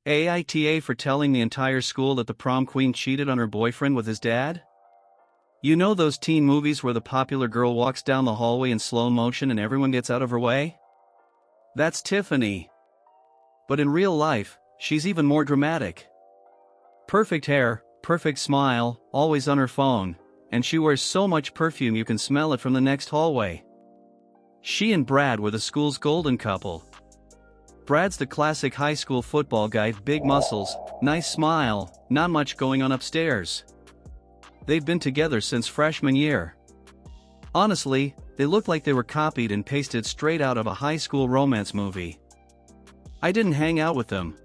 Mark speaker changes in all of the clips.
Speaker 1: Aita for telling the entire school that the prom queen cheated on her boyfriend with his dad? You know those teen movies where the popular girl walks down the hallway in slow motion and everyone gets out of her way? That's Tiffany. But in real life, she's even more dramatic. Perfect hair, perfect smile, always on her phone, and she wears so much perfume you can smell it from the next hallway. She and Brad were the school's golden couple. Brad's the classic high school football guy, big muscles, nice smile, not much going on upstairs. They've been together since freshman year. Honestly, they look like they were copied and pasted straight out of a high school romance movie. I didn't hang out with them.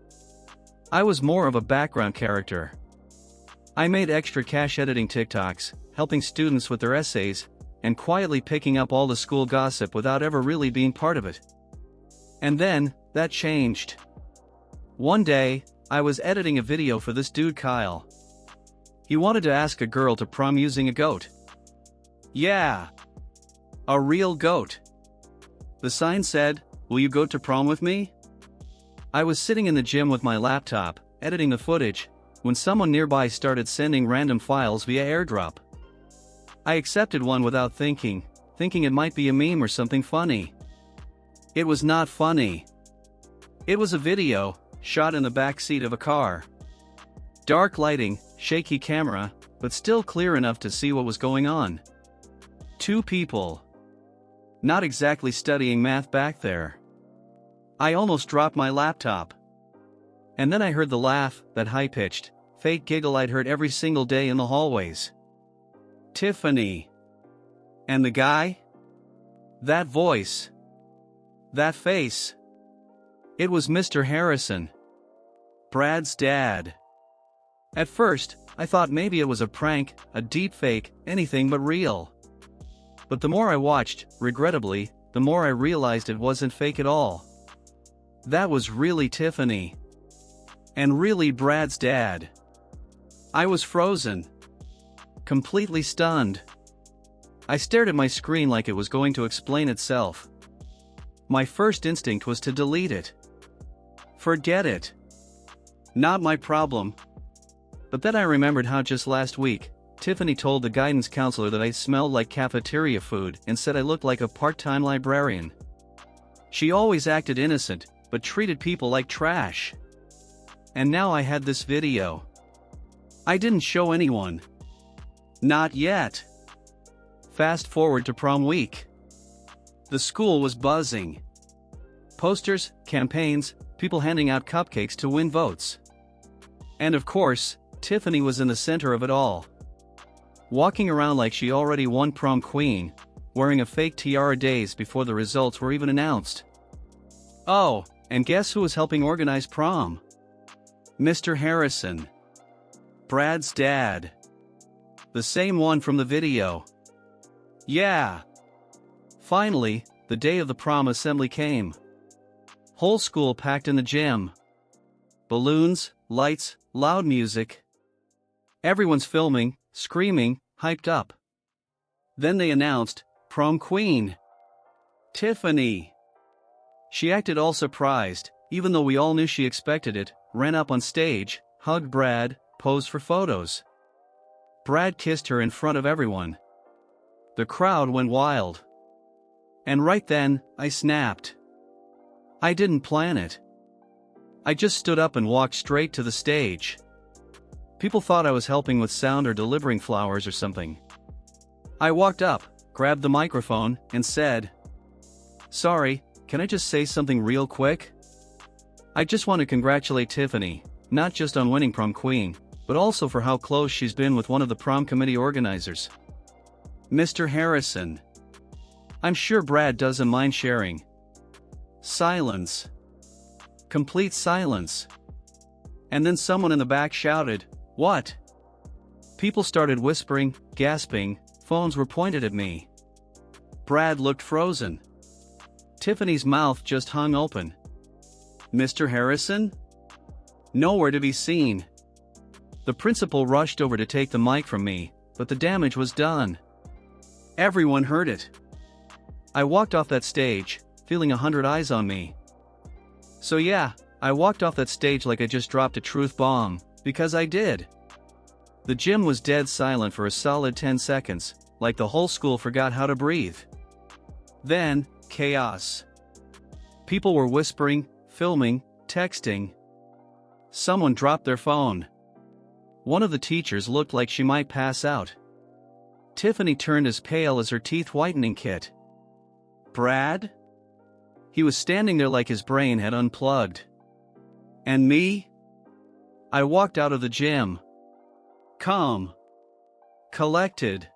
Speaker 1: I was more of a background character. I made extra cash editing TikToks, helping students with their essays, and quietly picking up all the school gossip without ever really being part of it. And then, that changed. One day, I was editing a video for this dude Kyle. He wanted to ask a girl to prom using a goat. Yeah. A real goat. The sign said, "Will you go to prom with me?" I was sitting in the gym with my laptop, editing the footage, when someone nearby started sending random files via airdrop. I accepted one without thinking it might be a meme or something funny. It was not funny. It was a video, shot in the back seat of a car. Dark lighting, shaky camera, but still clear enough to see what was going on. Two people. Not exactly studying math back there. I almost dropped my laptop. And then I heard the laugh, that high-pitched, fake giggle I'd heard every single day in the hallways. Tiffany. And the guy? That voice. That face. It was Mr. Harrison. Brad's dad. At first, I thought maybe it was a prank, a deep fake, anything but real. But the more I watched, regrettably, the more I realized it wasn't fake at all. That was really Tiffany. And really Brad's dad. I was frozen. Completely stunned. I stared at my screen like it was going to explain itself. My first instinct was to delete it. Forget it. Not my problem. But then I remembered how just last week, Tiffany told the guidance counselor that I smelled like cafeteria food and said I looked like a part-time librarian. She always acted innocent, but treated people like trash. And now I had this video. I didn't show anyone. Not yet. Fast forward to prom week. The school was buzzing. Posters, campaigns, people handing out cupcakes to win votes. And of course, Tiffany was in the center of it all. Walking around like she already won prom queen, wearing a fake tiara days before the results were even announced. Oh, and guess who was helping organize prom? Mr. Harrison. Brad's dad. The same one from the video. Yeah. Finally, the day of the prom assembly came. Whole school packed in the gym. Balloons, lights, loud music. Everyone's filming, screaming, hyped up. Then they announced, prom queen. Tiffany. She acted all surprised, even though we all knew she expected it, ran up on stage, hugged Brad, posed for photos. Brad kissed her in front of everyone. The crowd went wild. And right then, I snapped. I didn't plan it. I just stood up and walked straight to the stage. People thought I was helping with sound or delivering flowers or something. I walked up, grabbed the microphone, and said, "Sorry, can I just say something real quick? I just want to congratulate Tiffany, not just on winning prom queen, but also for how close she's been with one of the prom committee organizers. Mr. Harrison." I'm sure Brad doesn't mind sharing. Silence. Complete silence. And then someone in the back shouted, "What?" People started whispering, gasping, phones were pointed at me. Brad looked frozen. Tiffany's mouth just hung open. Mr. Harrison? Nowhere to be seen. The principal rushed over to take the mic from me, but the damage was done. Everyone heard it. I walked off that stage, feeling 100 eyes on me. So yeah, I walked off that stage like I just dropped a truth bomb, because I did. The gym was dead silent for a solid 10 seconds, like the whole school forgot how to breathe. Then, chaos. People were whispering, filming, texting. Someone dropped their phone. One of the teachers looked like she might pass out. Tiffany turned as pale as her teeth whitening kit. Brad? He was standing there like his brain had unplugged. And me? I walked out of the gym. Calm. Collected.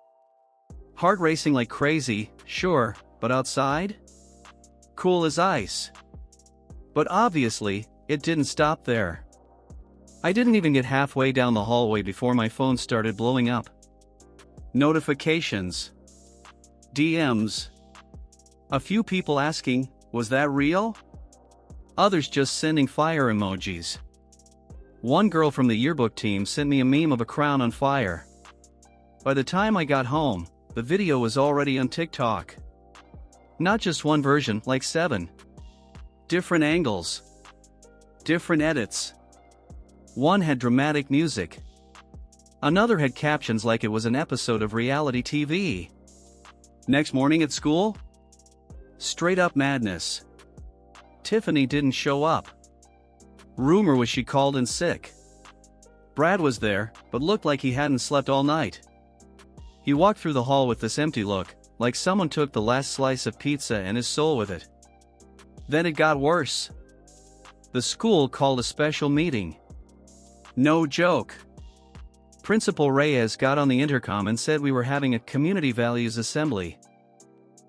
Speaker 1: Heart racing like crazy, sure, but outside? Cool as ice. But obviously, it didn't stop there. I didn't even get halfway down the hallway before my phone started blowing up. Notifications. DMs. A few people asking, was that real? Others just sending fire emojis. One girl from the yearbook team sent me a meme of a crown on fire. By the time I got home, the video was already on TikTok. Not just one version, like 7. Different angles. Different edits. One had dramatic music. Another had captions like it was an episode of reality TV. Next morning at school? Straight up madness. Tiffany didn't show up. Rumor was she called in sick. Brad was there, but looked like he hadn't slept all night. He walked through the hall with this empty look, like someone took the last slice of pizza and his soul with it. Then it got worse. The school called a special meeting. No joke. Principal Reyes got on the intercom and said we were having a community values assembly.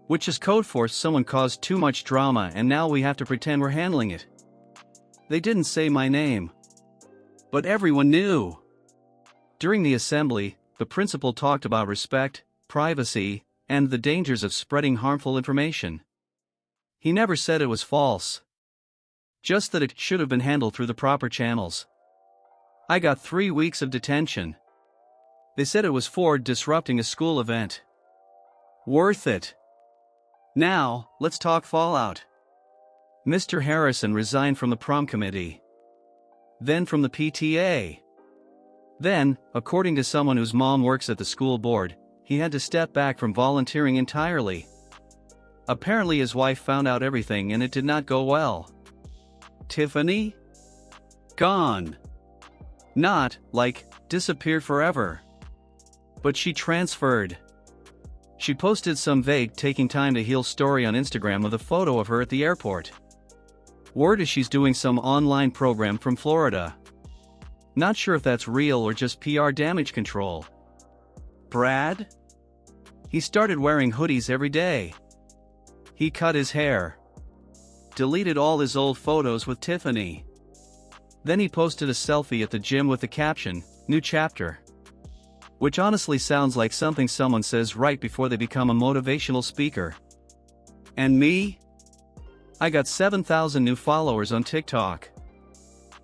Speaker 1: Which is code for someone caused too much drama and now we have to pretend we're handling it. They didn't say my name. But everyone knew. During the assembly, the principal talked about respect, privacy, and the dangers of spreading harmful information. He never said it was false. Just that it should have been handled through the proper channels. I got 3 weeks of detention. They said it was for disrupting a school event. Worth it. Now, let's talk fallout. Mr. Harrison resigned from the prom committee. Then from the PTA. Then, according to someone whose mom works at the school board, he had to step back from volunteering entirely. Apparently his wife found out everything and it did not go well. Tiffany? Gone. Not, like, disappeared forever. But she transferred. She posted some vague taking time to heal story on Instagram with a photo of her at the airport. Word is she's doing some online program from Florida. Not sure if that's real or just PR damage control. Brad? He started wearing hoodies every day. He cut his hair. Deleted all his old photos with Tiffany. Then he posted a selfie at the gym with the caption, "New chapter." Which honestly sounds like something someone says right before they become a motivational speaker. And me? I got 7,000 new followers on TikTok.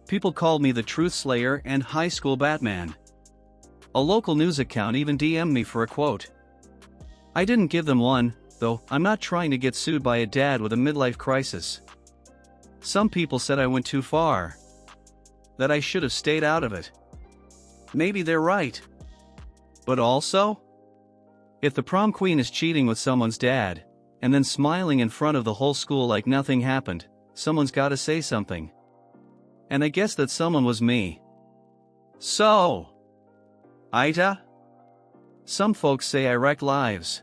Speaker 1: People called me the Truth Slayer and High School Batman. A local news account even DM'd me for a quote. I didn't give them one, though I'm not trying to get sued by a dad with a midlife crisis. Some people said I went too far. That I should have stayed out of it. Maybe they're right. But also? If the prom queen is cheating with someone's dad, and then smiling in front of the whole school like nothing happened, someone's gotta say something. And I guess that someone was me. So, Aita? Some folks say I wreck lives.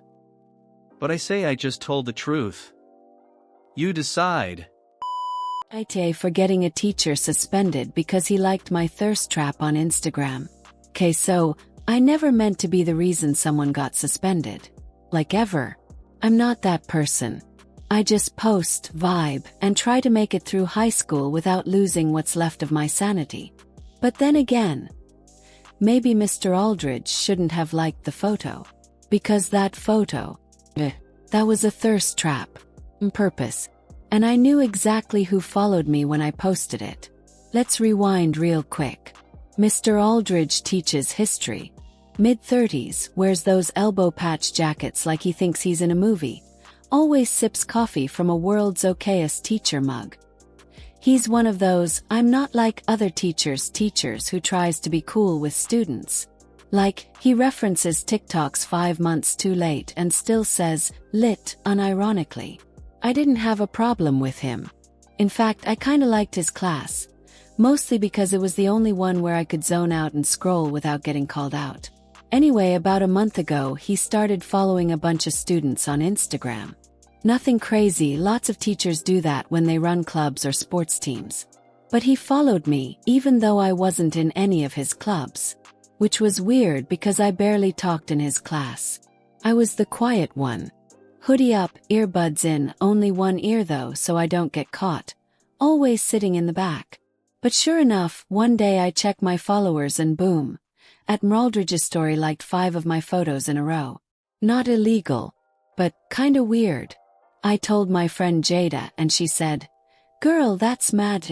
Speaker 1: But I say I just told the truth. You decide.
Speaker 2: Aita for getting a teacher suspended because he liked my thirst trap on Instagram. Okay, so, I never meant to be the reason someone got suspended. Like ever. I'm not that person. I just post, vibe, and try to make it through high school without losing what's left of my sanity. But then again, maybe Mr. Aldridge shouldn't have liked the photo. Because that photo, that was a thirst trap. On purpose. And I knew exactly who followed me when I posted it. Let's rewind real quick. Mr. Aldridge teaches history. Mid-30s, wears those elbow patch jackets like he thinks he's in a movie. Always sips coffee from a world's okayest teacher mug. He's one of those "I'm not like other teachers" who tries to be cool with students. Like, he references TikTok's 5 months too late and still says, lit, unironically. I didn't have a problem with him. In fact, I kinda liked his class. Mostly because it was the only one where I could zone out and scroll without getting called out. Anyway, about a month ago, he started following a bunch of students on Instagram. Nothing crazy, lots of teachers do that when they run clubs or sports teams. But he followed me, even though I wasn't in any of his clubs. Which was weird because I barely talked in his class. I was the quiet one. Hoodie up, earbuds in, only one ear though so I don't get caught. Always sitting in the back. But sure enough, one day I check my followers and boom. Aldridge's story liked 5 of my photos in a row. Not illegal. But kinda weird. I told my friend Jada and she said, "Girl, that's mad.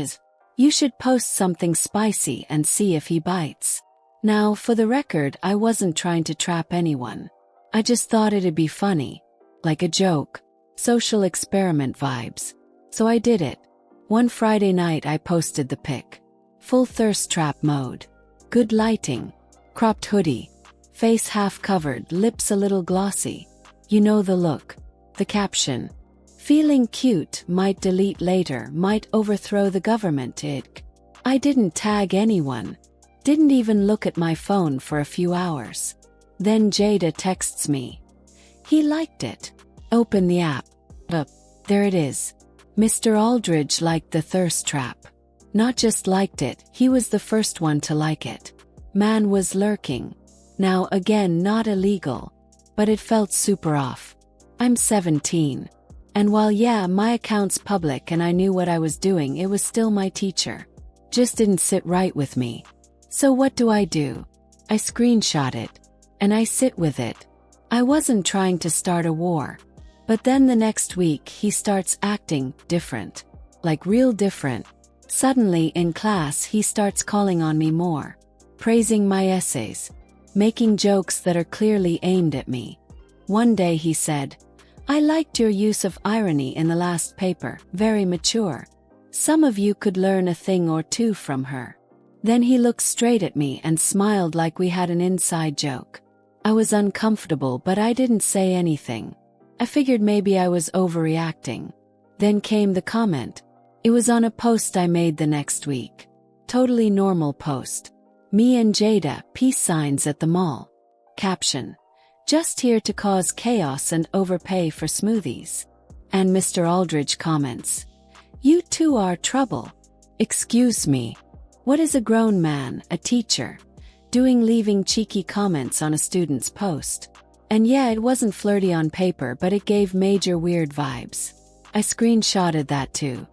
Speaker 2: You should post something spicy and see if he bites." Now, for the record, I wasn't trying to trap anyone. I just thought it'd be funny. Like a joke. Social experiment vibes. So I did it. One Friday night I posted the pic. Full thirst trap mode. Good lighting. Cropped hoodie. Face half covered, lips a little glossy. You know the look. The caption. Feeling cute, might delete later, might overthrow the government. I didn't tag anyone. Didn't even look at my phone for a few hours. Then Jada texts me. He liked it. Open the app. There it is. Mr. Aldridge liked the thirst trap. Not just liked it, he was the first one to like it. Man was lurking. Now again, not illegal. But it felt super off. I'm 17. And while yeah, my account's public and I knew what I was doing, it was still my teacher. Just didn't sit right with me. So what do? I screenshot it. And I sit with it. I wasn't trying to start a war. But then the next week he starts acting different. Like real different. Suddenly in class he starts calling on me more. Praising my essays. Making jokes that are clearly aimed at me. One day he said, "I liked your use of irony in the last paper, very mature. Some of you could learn a thing or two from her." Then he looked straight at me and smiled like we had an inside joke. I was uncomfortable, but I didn't say anything. I figured maybe I was overreacting. Then came the comment. It was on a post I made the next week. Totally normal post. Me and Jada, peace signs at the mall. Caption. Just here to cause chaos and overpay for smoothies. And Mr. Aldridge comments. You two are trouble. Excuse me. What is a grown man, a teacher, doing leaving cheeky comments on a student's post? And yeah, it wasn't flirty on paper, but it gave major weird vibes. I screenshotted that too.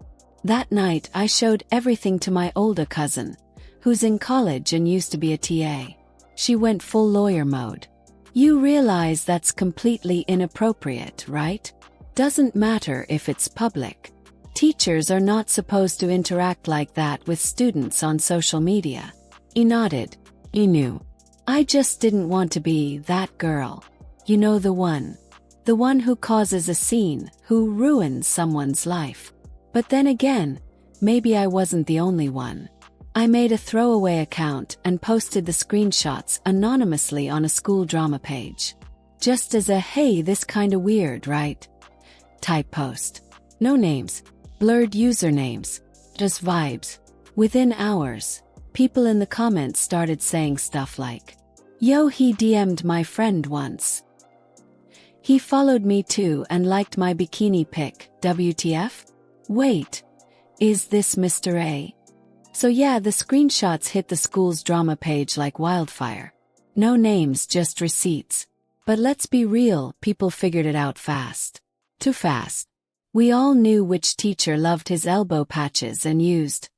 Speaker 2: That night I showed everything to my older cousin, who's in college and used to be a TA. She went full lawyer mode. You realize that's completely inappropriate, right? Doesn't matter if it's public. Teachers are not supposed to interact like that with students on social media. He nodded. He knew. I just didn't want to be that girl. You know, the one. The one who causes a scene, who ruins someone's life. But then again, maybe I wasn't the only one. I made a throwaway account and posted the screenshots anonymously on a school drama page. Just as a "hey, this kinda weird, right?" type post. No names. Blurred usernames. Just vibes. Within hours, people in the comments started saying stuff like, "Yo, he DM'd my friend once. He followed me too and liked my bikini pic, WTF? Wait, is this Mr. A?" So yeah, the screenshots hit the school's drama page like wildfire. No names, just receipts. But let's be real, people figured it out fast. Too fast. We all knew which teacher loved his elbow patches and used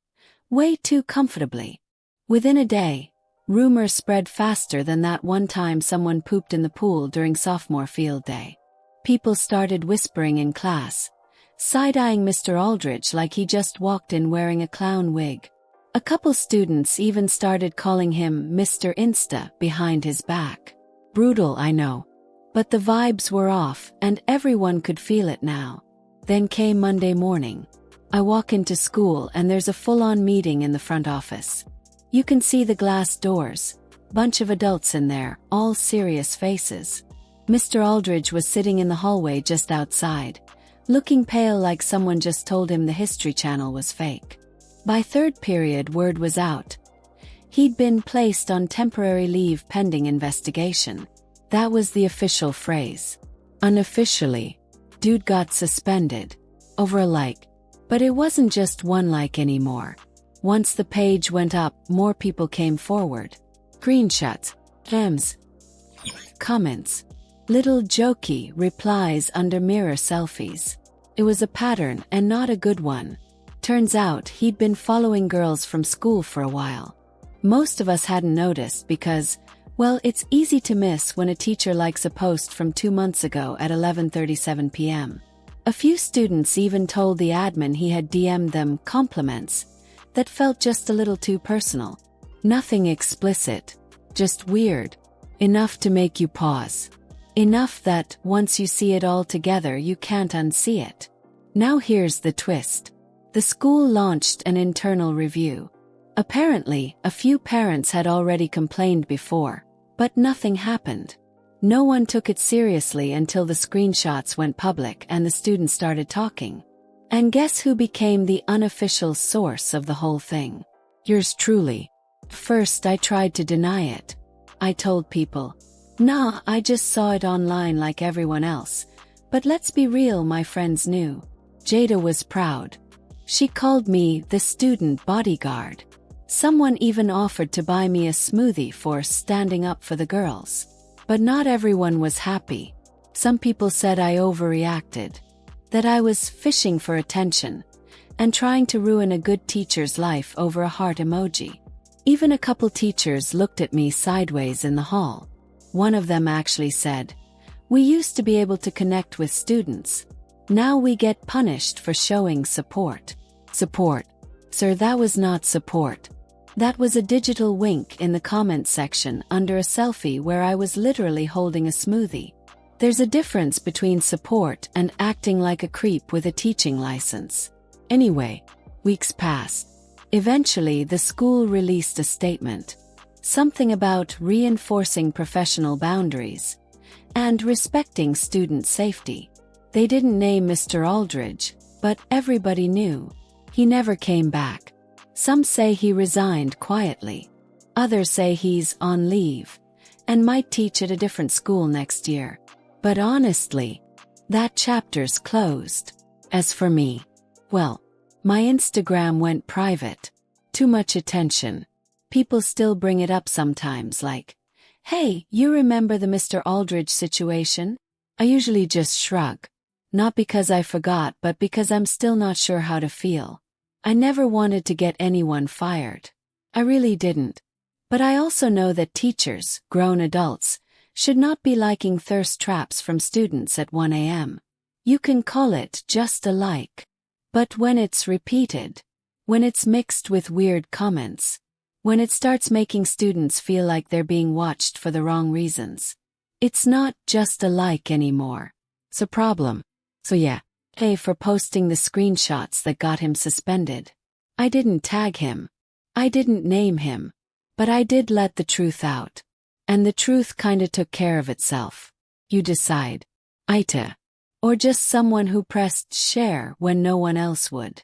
Speaker 2: way too comfortably. Within a day, rumors spread faster than that one time someone pooped in the pool during sophomore field day. People started whispering in class, side-eyeing Mr. Aldridge like he just walked in wearing a clown wig. A couple students even started calling him Mr. Insta behind his back. Brutal, I know. But the vibes were off, and everyone could feel it now. Then came Monday morning. I walk into school and there's a full-on meeting in the front office. You can see the glass doors. Bunch of adults in there, all serious faces. Mr. Aldridge was sitting in the hallway just outside, looking pale like someone just told him the History Channel was fake. By third period, word was out. He'd been placed on temporary leave pending investigation. That was the official phrase. Unofficially, dude got suspended. Over a like. But it wasn't just one like anymore. Once the page went up, more people came forward. Screenshots, memes, comments, little jokey replies under mirror selfies. It was a pattern and not a good one. Turns out he'd been following girls from school for a while. Most of us hadn't noticed because, well, it's easy to miss when a teacher likes a post from 2 months ago at 11:37 p.m. A few students even told the admin he had DM'd them compliments that felt just a little too personal. Nothing explicit, just weird. Enough to make you pause. Enough that, once you see it all together, you can't unsee it. Now here's the twist. The school launched an internal review. Apparently, a few parents had already complained before, but nothing happened. No one took it seriously until the screenshots went public and the students started talking. And guess who became the unofficial source of the whole thing? Yours truly. First, I tried to deny it. I told people, nah, I just saw it online like everyone else. But let's be real, my friends knew. Jada was proud. She called me the student bodyguard. Someone even offered to buy me a smoothie for standing up for the girls. But not everyone was happy. Some people said I overreacted. That I was fishing for attention and trying to ruin a good teacher's life over a heart emoji. Even a couple teachers looked at me sideways in the hall. One of them actually said, "We used to be able to connect with students. Now we get punished for showing support." Support. Sir, that was not support. That was a digital wink in the comment section under a selfie where I was literally holding a smoothie. There's a difference between support and acting like a creep with a teaching license. Anyway, weeks passed. Eventually, the school released a statement. Something about reinforcing professional boundaries and respecting student safety. They didn't name Mr. Aldridge, but everybody knew. He never came back. Some say he resigned quietly. Others say he's on leave and might teach at a different school next year. But honestly, that chapter's closed. As for me, well, my Instagram went private. Too much attention. People still bring it up sometimes like, "Hey, you remember the Mr. Aldridge situation?" I usually just shrug. Not because I forgot, but because I'm still not sure how to feel. I never wanted to get anyone fired. I really didn't. But I also know that teachers, grown adults, should not be liking thirst traps from students at 1 a.m. You can call it just a like. But when it's repeated, when it's mixed with weird comments, when it starts making students feel like they're being watched for the wrong reasons, it's not just a like anymore. It's a problem. So yeah, hey for posting the screenshots that got him suspended. I didn't tag him. I didn't name him. But I did let the truth out. And the truth kinda took care of itself. You decide. Aita. Or just someone who pressed share when no one else would.